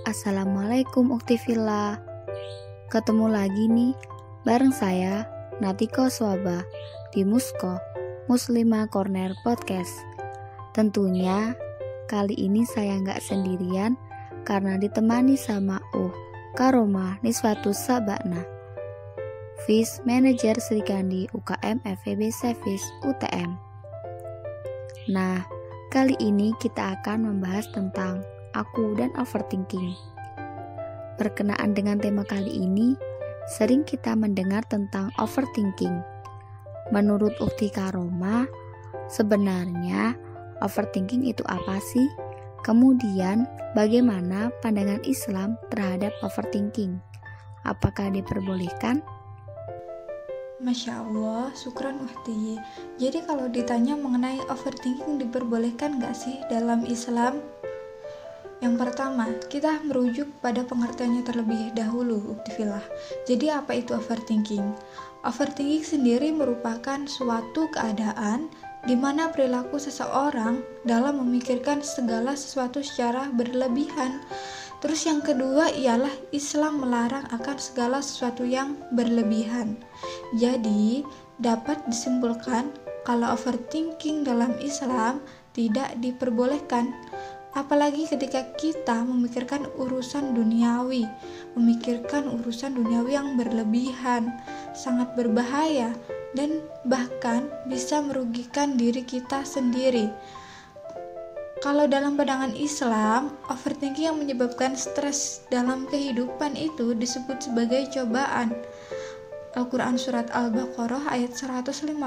Assalamualaikum Uktifillah. Ketemu lagi nih bareng saya Natiko Swaba di Musko Muslimah Corner Podcast. Tentunya kali ini saya nggak sendirian karena ditemani sama Karoma Niswatus Sabakna, Vice Manager Serikandi UKM FEB Service UTM. Nah, kali ini kita akan membahas tentang aku dan overthinking. Berkenaan dengan tema kali ini, sering kita mendengar tentang overthinking. Menurut Ukti Karoma, sebenarnya overthinking itu apa sih? Kemudian, bagaimana pandangan Islam terhadap overthinking? Apakah diperbolehkan? Masya Allah, syukran Uhti. Jadi kalau ditanya mengenai overthinking diperbolehkan gak sih dalam Islam? Yang pertama, kita merujuk pada pengertiannya terlebih dahulu, Uktifillah. Jadi apa itu overthinking? Overthinking sendiri merupakan suatu keadaan di mana perilaku seseorang dalam memikirkan segala sesuatu secara berlebihan. Terus yang kedua ialah Islam melarang akan segala sesuatu yang berlebihan. Jadi dapat disimpulkan kalau overthinking dalam Islam tidak diperbolehkan. Apalagi ketika kita memikirkan urusan duniawi yang berlebihan, sangat berbahaya dan bahkan bisa merugikan diri kita sendiri. Kalau dalam pandangan Islam, overthinking yang menyebabkan stres dalam kehidupan itu disebut sebagai cobaan. Al-Quran Surat Al-Baqarah ayat 155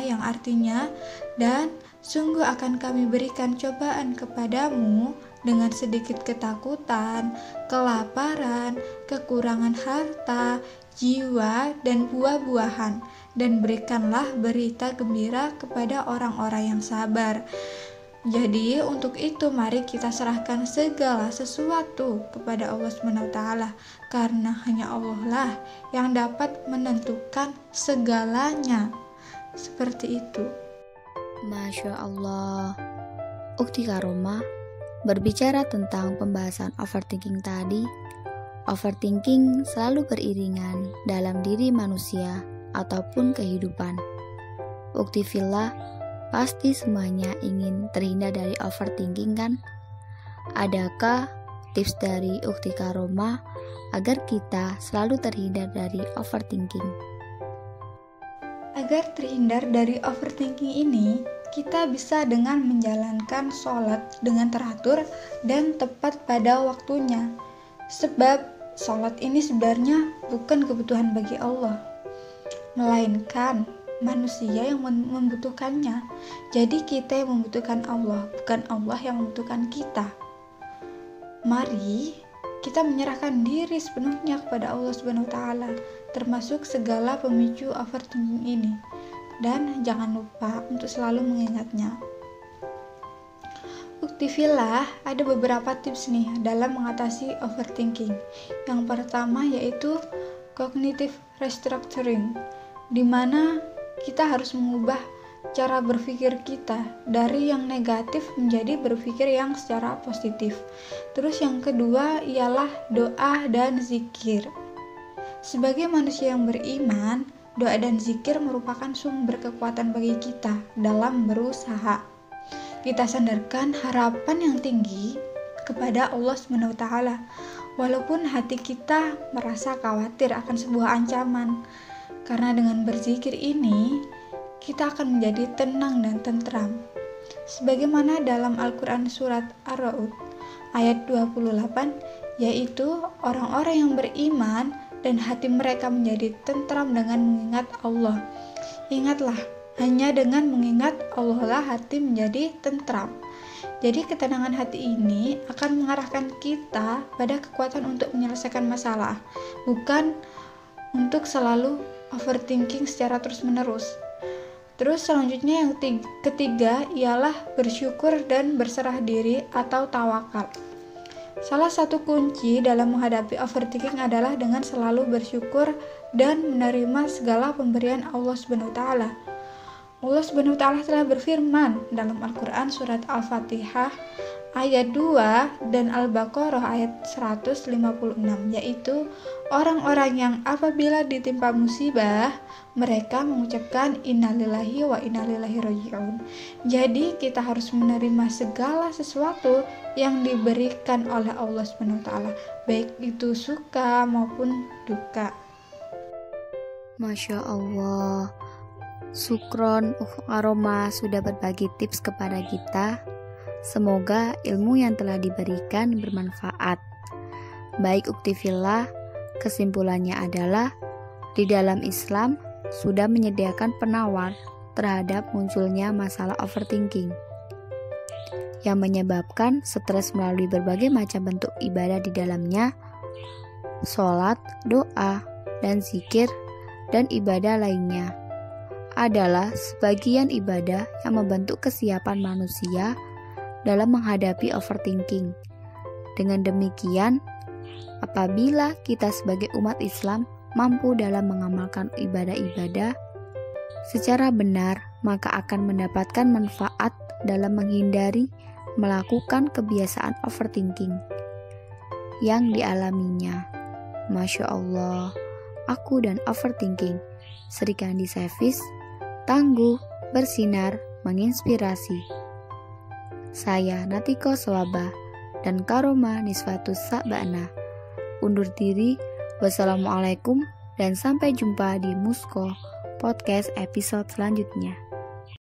yang artinya, dan sungguh akan kami berikan cobaan kepadamu dengan sedikit ketakutan, kelaparan, kekurangan harta, jiwa, dan buah-buahan, dan berikanlah berita gembira kepada orang-orang yang sabar. Jadi untuk itu mari kita serahkan segala sesuatu kepada Allah SWT, karena hanya Allah lah yang dapat menentukan segalanya. Seperti itu. Masya Allah. Ukti Karoma, berbicara tentang pembahasan overthinking tadi, overthinking selalu beriringan dalam diri manusia ataupun kehidupan. Uktifillah, pasti semuanya ingin terhindar dari overthinking kan? Adakah tips dari Ukti Karoma agar kita selalu terhindar dari overthinking? Agar terhindar dari overthinking ini, kita bisa dengan menjalankan sholat dengan teratur dan tepat pada waktunya. Sebab sholat ini sebenarnya bukan kebutuhan bagi Allah, melainkan manusia yang membutuhkannya. Jadi kita yang membutuhkan Allah, bukan Allah yang membutuhkan kita. Mari kita menyerahkan diri sepenuhnya kepada Allah SWT, termasuk segala pemicu overthinking ini. Dan jangan lupa untuk selalu mengingatnya. Uktifillah, ada beberapa tips nih dalam mengatasi overthinking. Yang pertama yaitu cognitive restructuring, di mana kita harus mengubah cara berpikir kita dari yang negatif menjadi berpikir yang secara positif. Terus yang kedua ialah doa dan zikir. Sebagai manusia yang beriman, doa dan zikir merupakan sumber kekuatan bagi kita dalam berusaha. Kita sandarkan harapan yang tinggi kepada Allah SWT, walaupun hati kita merasa khawatir akan sebuah ancaman. Karena dengan berzikir ini, kita akan menjadi tenang dan tentram. Sebagaimana dalam Al-Quran Surat Ar-Ra'd ayat 28, yaitu orang-orang yang beriman dan hati mereka menjadi tentram dengan mengingat Allah. Ingatlah, hanya dengan mengingat Allah lah hati menjadi tentram. Jadi ketenangan hati ini akan mengarahkan kita pada kekuatan untuk menyelesaikan masalah, bukan untuk selalu overthinking secara terus-menerus. Terus selanjutnya yang ketiga ialah bersyukur dan berserah diri atau tawakal. Salah satu kunci dalam menghadapi overthinking adalah dengan selalu bersyukur dan menerima segala pemberian Allah SWT. Allah SWT telah berfirman dalam Al-Quran Surat Al-Fatihah ayat 2 dan Al-Baqarah ayat 156, yaitu orang-orang yang apabila ditimpa musibah mereka mengucapkan innalillahi wa inna ilaihi raji'un. Jadi kita harus menerima segala sesuatu yang diberikan oleh Allah SWT, baik itu suka maupun duka. Masya Allah, Sukron Aroma sudah berbagi tips kepada kita. Semoga ilmu yang telah diberikan bermanfaat. Baik Uktifillah, kesimpulannya adalah di dalam Islam sudah menyediakan penawar terhadap munculnya masalah overthinking yang menyebabkan stres melalui berbagai macam bentuk ibadah di dalamnya, sholat, doa, dan zikir, dan ibadah lainnya adalah sebagian ibadah yang membentuk kesiapan manusia dalam menghadapi overthinking. Dengan demikian, apabila kita sebagai umat Islam mampu dalam mengamalkan ibadah-ibadah secara benar, maka akan mendapatkan manfaat dalam menghindari melakukan kebiasaan overthinking yang dialaminya. Masya Allah, aku dan overthinking. Sri Kandi Sevis, tangguh, bersinar, menginspirasi. Saya Natiko Swabah dan Karoma Niswatus Sa'bana undur diri. Wassalamualaikum dan sampai jumpa di Musko Podcast episode selanjutnya.